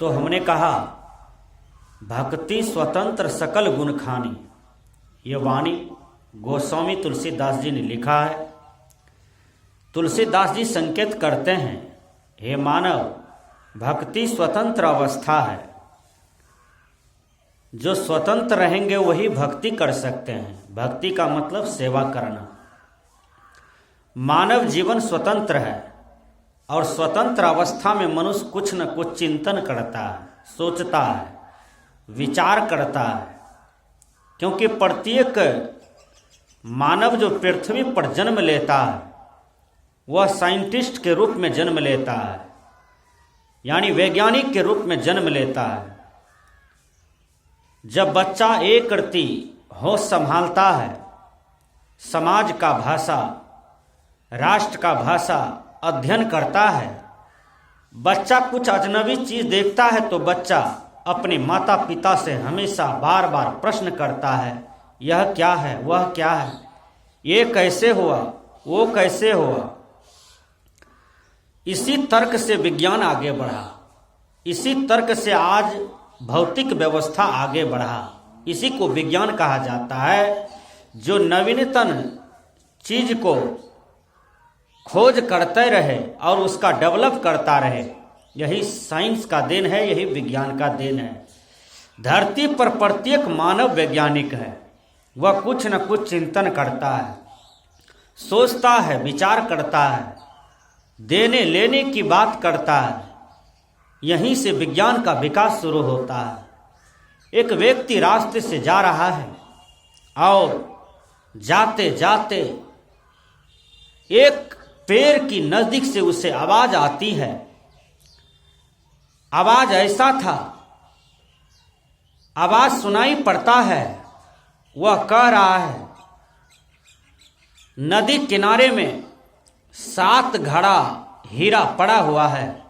तो हमने कहा भक्ति स्वतंत्र सकल गुण खानी, ये वाणी गोस्वामी तुलसीदास जी ने लिखा है। तुलसीदास जी संकेत करते हैं, हे मानव, भक्ति स्वतंत्र अवस्था है। जो स्वतंत्र रहेंगे वही भक्ति कर सकते हैं। भक्ति का मतलब सेवा करना। मानव जीवन स्वतंत्र है और स्वतंत्र अवस्था में मनुष्य कुछ न कुछ चिंतन करता है, सोचता है, विचार करता है। क्योंकि प्रत्येक मानव जो पृथ्वी पर जन्म लेता है वह साइंटिस्ट के रूप में जन्म लेता है, यानी वैज्ञानिक के रूप में जन्म लेता है। जब बच्चा एक रत्ती होश संभालता है, समाज का भाषा, राष्ट्र का भाषा अध्ययन करता है, बच्चा कुछ अजनबी चीज देखता है तो बच्चा अपने माता पिता से हमेशा बार बार प्रश्न करता है, यह क्या है, वह क्या है, ये कैसे हुआ, वो कैसे हुआ। इसी तर्क से विज्ञान आगे बढ़ा, इसी तर्क से आज भौतिक व्यवस्था आगे बढ़ा। इसी को विज्ञान कहा जाता है, जो नवीनतम चीज को खोज करते रहे और उसका डेवलप करता रहे। यही साइंस का देन है, यही विज्ञान का देन है। धरती पर प्रत्येक मानव वैज्ञानिक है। वह कुछ न कुछ चिंतन करता है, सोचता है, विचार करता है, देने लेने की बात करता है। यहीं से विज्ञान का विकास शुरू होता है। एक व्यक्ति रास्ते से जा रहा है और जाते जाते एक पेड़ की नजदीक से उसे आवाज आती है। आवाज ऐसा था, आवाज सुनाई पड़ता है। वह कह रहा है, नदी किनारे में 7 घड़ा हीरा पड़ा हुआ है,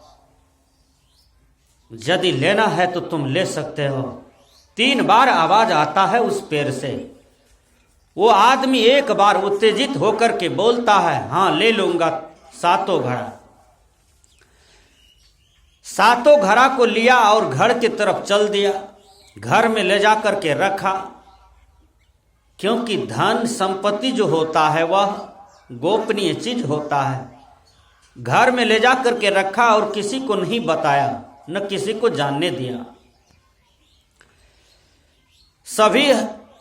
यदि लेना है तो तुम ले सकते हो। 3 बार आवाज आता है उस पेड़ से। वो आदमी एक बार उत्तेजित होकर के बोलता है, हाँ ले लूंगा 7 घड़ा। 7 घड़ा को लिया और घर की तरफ चल दिया। घर में ले जाकर के रखा, क्योंकि धन संपत्ति जो होता है वह गोपनीय चीज होता है। घर में ले जाकर के रखा और किसी को नहीं बताया, न किसी को जानने दिया। सभी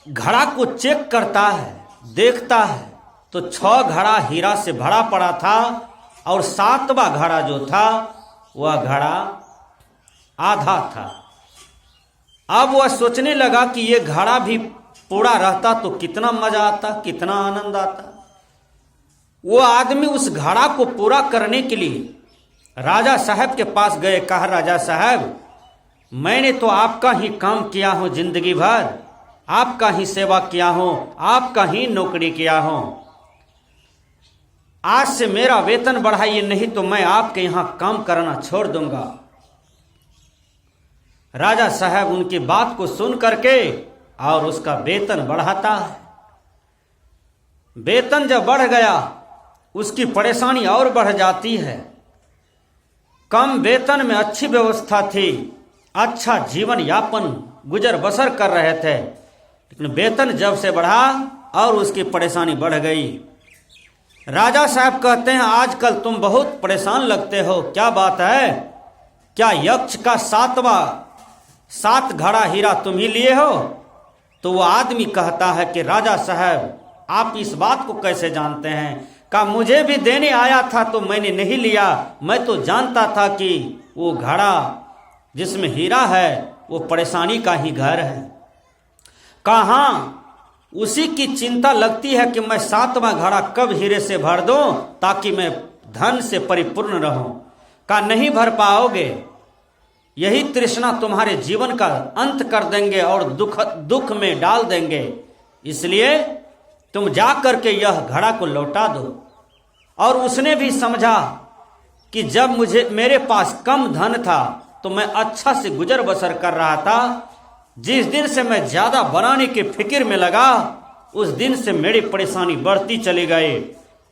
घड़ा को चेक करता है, देखता है तो 6 घड़ा हीरा से भरा पड़ा था और 7वां घड़ा जो था वह घड़ा आधा था। अब वह सोचने लगा कि यह घड़ा भी पूरा रहता तो कितना मजा आता, कितना आनंद आता। वो आदमी उस घड़ा को पूरा करने के लिए राजा साहब के पास गए। कहा, राजा साहब, मैंने तो आपका ही काम किया हूं, जिंदगी भर आपका ही सेवा किया हूं, आपका ही नौकरी किया हूं। आज से मेरा वेतन बढ़ाइए, नहीं तो मैं आपके यहां काम करना छोड़ दूंगा। राजा साहब उनकी बात को सुन करके और उसका वेतन बढ़ाता है। वेतन जब बढ़ गया, उसकी परेशानी और बढ़ जाती है। कम वेतन में अच्छी व्यवस्था थी, अच्छा जीवन यापन गुजर बसर कर रहे थे, लेकिन वेतन जब से बढ़ा और उसकी परेशानी बढ़ गई। राजा साहब कहते हैं, आजकल तुम बहुत परेशान लगते हो, क्या बात है? क्या यक्ष का 7 घड़ा हीरा तुम ही लिए हो? तो वो आदमी कहता है कि राजा साहब, आप इस बात को कैसे जानते हैं? कहा, मुझे भी देने आया था तो मैंने नहीं लिया। मैं तो जानता था कि वो घड़ा जिसमें हीरा है वो परेशानी का ही घर है। कहाँ उसी की चिंता लगती है कि मैं 7वां घड़ा कब हीरे से भर दूं ताकि मैं धन से परिपूर्ण रहूं। कहा, नहीं भर पाओगे, यही तृष्णा तुम्हारे जीवन का अंत कर देंगे और दुख में डाल देंगे। इसलिए तुम जा करके यह घड़ा को लौटा दो। और उसने भी समझा कि जब मेरे पास कम धन था तो मैं अच्छा से गुजर बसर कर रहा था। जिस दिन से मैं ज्यादा बनाने की फिक्र में लगा, उस दिन से मेरी परेशानी बढ़ती चली गई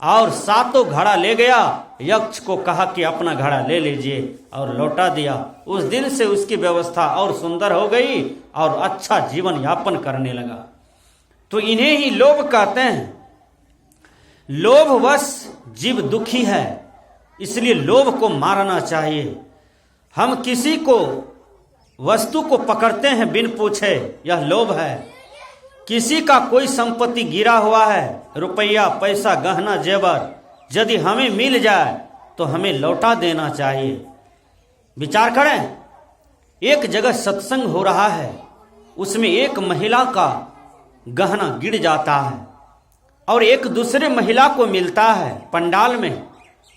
और 7 घड़ा ले गया। यक्ष को कहा कि अपना घड़ा ले लीजिए और लौटा दिया। उस दिन से उसकी व्यवस्था और सुंदर हो गई और अच्छा जीवन यापन करने लगा। तो इन्हें ही लोभ कहते हैं। लोभवश जीव दुखी है, इसलिए लोभ को मारना चाहिए। हम किसी को वस्तु को पकड़ते हैं बिन पूछे, यह लोभ है। किसी का कोई संपत्ति गिरा हुआ है, रुपया, पैसा, गहना, जेवर, यदि हमें मिल जाए तो हमें लौटा देना चाहिए। विचार करें, एक जगह सत्संग हो रहा है, उसमें एक महिला का गहना गिर जाता है और एक दूसरे महिला को मिलता है पंडाल में।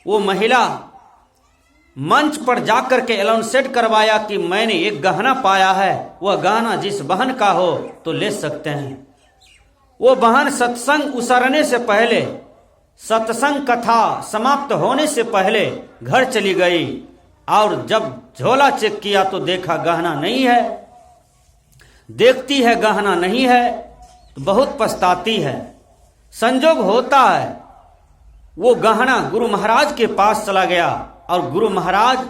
वो महिला मंच पर जाकर के अनाउंसमेंट करवाया कि मैंने एक गहना पाया है, वह गहना जिस बहन का हो तो ले सकते हैं। वो बहन सत्संग उसरने से पहले, सत्संग कथा समाप्त होने से पहले घर चली गई और जब झोला चेक किया तो देखा गहना नहीं है। देखती है गहना नहीं है तो बहुत पछताती है। संजोग होता है वो गहना गुरु महाराज के पास चला गया और गुरु महाराज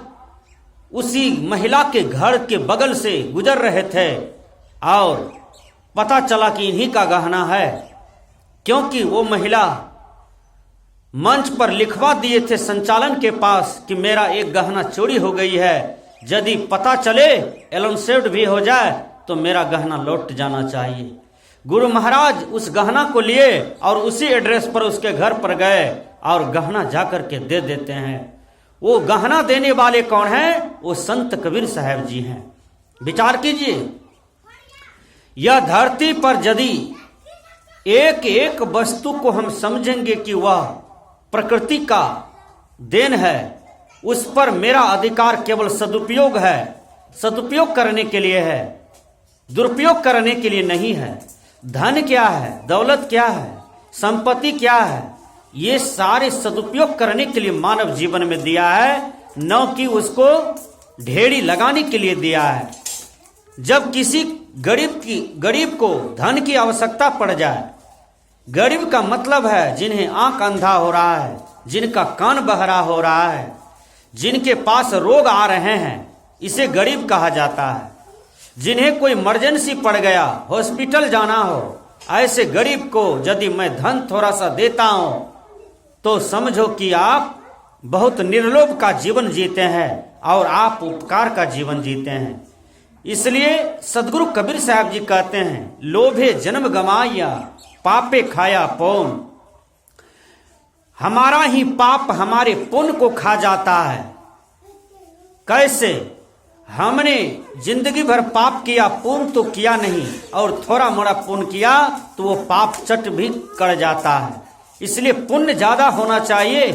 उसी महिला के घर के बगल से गुजर रहे थे और पता चला कि इन्हीं का गहना है, क्योंकि वो महिला मंच पर लिखवा दिए थे संचालन के पास कि मेरा एक गहना चोरी हो गई है, यदि पता चले अनाउंसमेंट भी हो जाए तो मेरा गहना लौट जाना चाहिए। गुरु महाराज उस गहना को लिए और उसी एड्रेस पर उसके घर पर गए और गहना जाकर के दे देते हैं। वो गहना देने वाले कौन हैं? वो संत कबीर साहब जी हैं। विचार कीजिए, यह धरती पर यदि एक एक वस्तु को हम समझेंगे कि वह प्रकृति का देन है, उस पर मेरा अधिकार केवल सदुपयोग है, सदुपयोग करने के लिए है, दुरुपयोग करने के लिए नहीं है। धन क्या है, दौलत क्या है, संपत्ति क्या है, ये सारे सदुपयोग करने के लिए मानव जीवन में दिया है, न कि उसको ढेरी लगाने के लिए दिया है। जब किसी गरीब को धन की आवश्यकता पड़ जाए, गरीब का मतलब है जिन्हें आंख अंधा हो रहा है, जिनका कान बहरा हो रहा है, जिनके पास रोग आ रहे हैं, इसे गरीब कहा जाता है। जिन्हें कोई इमरजेंसी पड़ गया, हॉस्पिटल जाना हो, ऐसे गरीब को यदि मैं धन थोड़ा सा देता हूं तो समझो कि आप बहुत निर्लोभ का जीवन जीते हैं और आप उपकार का जीवन जीते हैं। इसलिए सदगुरु कबीर साहब जी कहते हैं, लोभे जन्म गमाया पापे खाया पौन। हमारा ही पाप हमारे पुण्य को खा जाता है। कैसे? हमने जिंदगी भर पाप किया, पुण्य तो किया नहीं, और थोड़ा मोड़ा पुण्य किया तो वो पाप चट भी कर जाता है। इसलिए पुण्य ज्यादा होना चाहिए,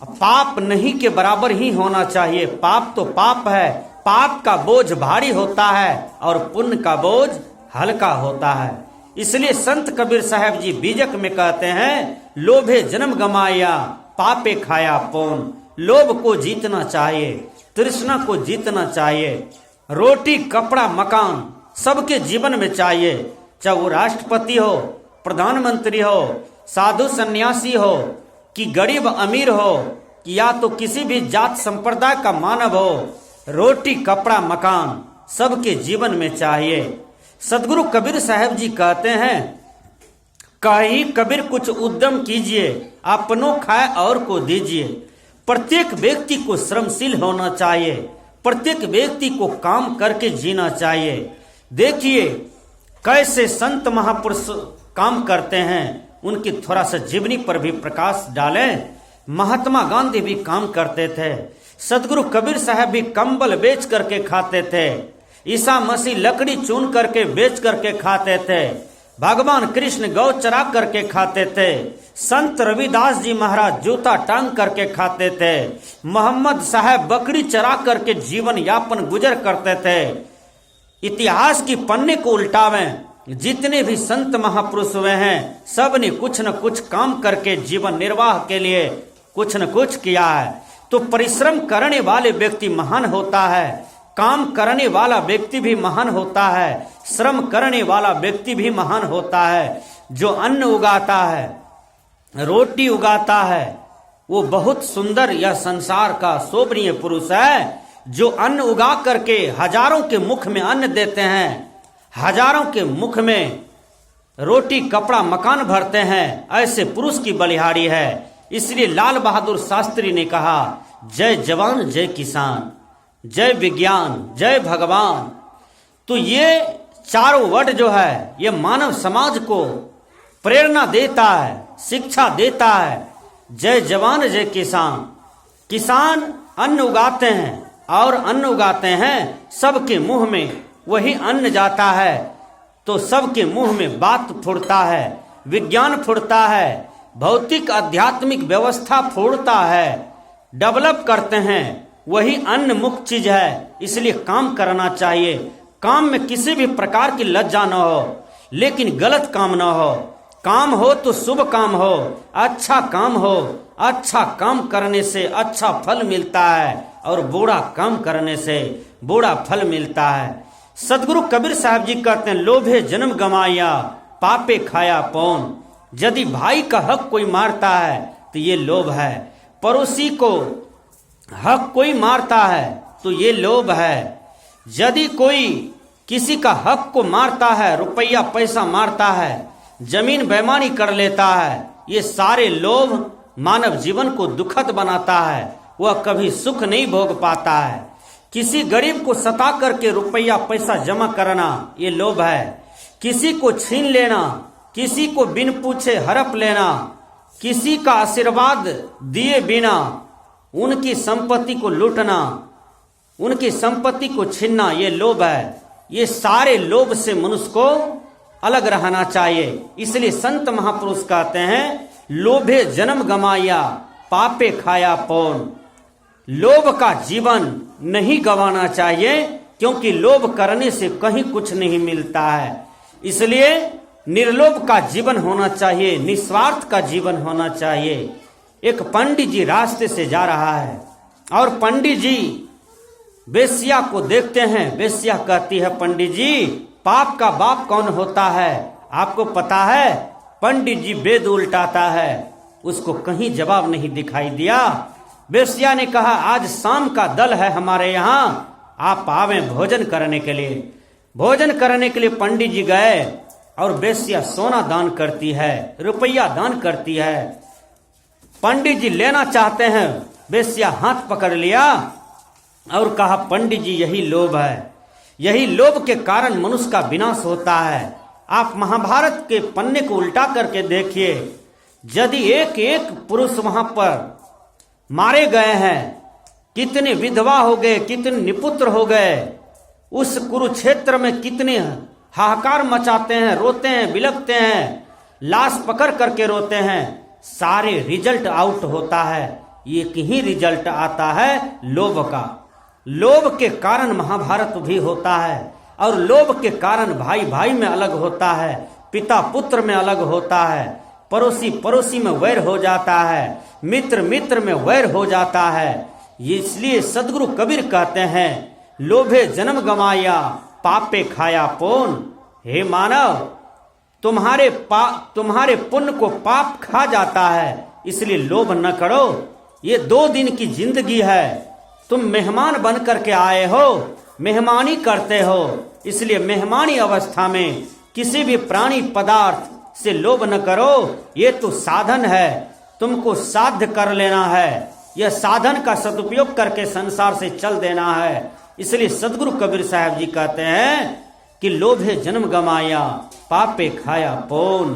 पाप नहीं के बराबर ही होना चाहिए। पाप तो पाप है, पाप का बोझ भारी होता है और पुण्य का बोझ हल्का होता है। इसलिए संत कबीर साहब जी बीजक में कहते हैं, लोभे जन्म गमाया पापे खाया पौन। लोभ को जीतना चाहिए, तृष्णा को जीतना चाहिए। रोटी, कपड़ा, मकान सबके जीवन में चाहिए, चाहे वो राष्ट्रपति हो, प्रधानमंत्री हो, साधु सन्यासी हो, कि गरीब अमीर हो, कि या तो किसी भी जात संप्रदाय का मानव हो, रोटी, कपड़ा, मकान सबके जीवन में चाहिए। सदगुरु कबीर साहब जी कहते हैं, कहीं कबीर कुछ उद्यम कीजिए, अपनों खाए और को दीजिए। प्रत्येक व्यक्ति को श्रमशील होना चाहिए, प्रत्येक व्यक्ति को काम करके जीना चाहिए। देखिए कैसे संत महापुरुष काम करते हैं, उनकी थोड़ा सा जीवनी पर भी प्रकाश डालें। महात्मा गांधी भी काम करते थे, सदगुरु कबीर साहब भी कंबल बेच करके खाते थे, ईसा मसीह लकड़ी चुन करके बेच करके खाते थे, भगवान कृष्ण गौ चरा करके खाते थे, संत रविदास जी महाराज जूता टांग करके खाते थे, मोहम्मद साहब बकरी चरा करके जीवन यापन गुजर करते थे। इतिहास की पन्ने को उल्टावें, जितने भी संत महापुरुष हुए हैं सब ने कुछ न कुछ काम करके जीवन निर्वाह के लिए कुछ न कुछ किया है। तो परिश्रम करने वाले व्यक्ति महान होता है, काम करने वाला व्यक्ति भी महान होता है, श्रम करने वाला व्यक्ति भी महान होता है। जो अन्न उगाता है रोटी उगाता है वो बहुत सुंदर यह संसार का शोभनीय पुरुष है, जो अन्न उगा करके हजारों के मुख में अन्न देते हैं, हजारों के मुख में रोटी कपड़ा मकान भरते हैं, ऐसे पुरुष की बलिहारी है। इसलिए लाल बहादुर शास्त्री ने कहा, जय जवान जय किसान, जय विज्ञान जय भगवान। तो ये चारों वर्ड जो है ये मानव समाज को प्रेरणा देता है, शिक्षा देता है। जय जवान जय किसान, किसान अन्न उगाते हैं और अन्न उगाते हैं, सबके मुंह में वही अन्न जाता है, तो सबके मुंह में बात फुड़ता है, विज्ञान फुड़ता है, भौतिक आध्यात्मिक व्यवस्था फुड़ता है, डेवलप करते हैं, वही अन्न मुक्त चीज है। इसलिए काम करना चाहिए, काम में किसी भी प्रकार की लज्जा न हो, लेकिन गलत काम न हो। काम हो तो शुभ काम हो, अच्छा काम हो, अच्छा काम करने से अच्छा फल मिलता है और बुरा काम करने से बुरा फल मिलता है। सदगुरु कबीर साहब जी कहते हैं, लोभे जन्म गमाया पापे खाया पौन। यदि भाई का हक कोई मारता है तो ये लोभ है, पड़ोसी को हक कोई मारता है तो ये लोभ है, यदि कोई किसी का हक को मारता है, रुपया पैसा मारता है, जमीन बेईमानी कर लेता है, ये सारे लोभ मानव जीवन को दुखद बनाता है, वह कभी सुख नहीं भोग पाता है। किसी गरीब को सता करके रुपया पैसा जमा करना ये लोभ है, किसी को छीन लेना, किसी को बिन पूछे हड़प लेना, किसी का आशीर्वाद दिए बिना उनकी संपत्ति को लूटना, उनकी संपत्ति को छीनना ये लोभ है। ये सारे लोभ से मनुष्य को अलग रहना चाहिए। इसलिए संत महापुरुष कहते हैं, लोभे जन्म गमाया पापे खाया पौन। लोभ का जीवन नहीं गंवाना चाहिए, क्योंकि लोभ करने से कहीं कुछ नहीं मिलता है। इसलिए निर्लोभ का जीवन होना चाहिए, निस्वार्थ का जीवन होना चाहिए। एक पंडित जी रास्ते से जा रहा है और पंडित जी वेश्या को देखते हैं। वेश्या कहती है, पंडित जी पाप का बाप कौन होता है आपको पता है? पंडित जी वेद उल्टाता है, उसको कहीं जवाब नहीं दिखाई दिया। वेश्या ने कहा, आज शाम का दल है हमारे यहाँ, आप आवे भोजन करने के लिए। भोजन करने के लिए पंडित जी गए और वेश्या सोना दान करती है, रुपया दान करती है। पंडित जी लेना चाहते हैं, वेश्या हाथ पकड़ लिया और कहा, पंडित जी यही लोभ है, यही लोभ के कारण मनुष्य का विनाश होता है। आप महाभारत के पन्ने को उल्टा करके देखिए, यदि एक एक पुरुष वहां पर मारे गए हैं, कितने विधवा हो गए, कितने निपुत्र हो गए, उस कुरुक्षेत्र में कितने हाहाकार मचाते हैं, रोते हैं, बिलखते हैं, लाश पकड़ करके रोते हैं। सारे रिजल्ट आउट होता है, एक ही रिजल्ट आता है लोभ का। लोभ के कारण महाभारत भी होता है, और लोभ के कारण भाई भाई में अलग होता है, पिता पुत्र में अलग होता है, पड़ोसी पड़ोसी में वैर हो जाता है, मित्र मित्र में वैर हो जाता है। इसलिए सदगुरु कबीर कहते हैं, लोभे जन्म गमाया पापे खाया पौन। हे मानव, तुम्हारे पुण्य को पाप खा जाता है, इसलिए लोभ न करो। ये 2 दिन की जिंदगी है, तुम मेहमान बन करके आए हो, मेहमानी करते हो, इसलिए मेहमानी अवस्था में किसी भी प्राणी पदार्थ से लोभ न करो। ये तो साधन है, तुमको साध्य कर लेना है, यह साधन का सदुपयोग करके संसार से चल देना है। इसलिए सदगुरु कबीर साहब जी कहते हैं कि लोभे जन्म गमाया पापे खाया पौन।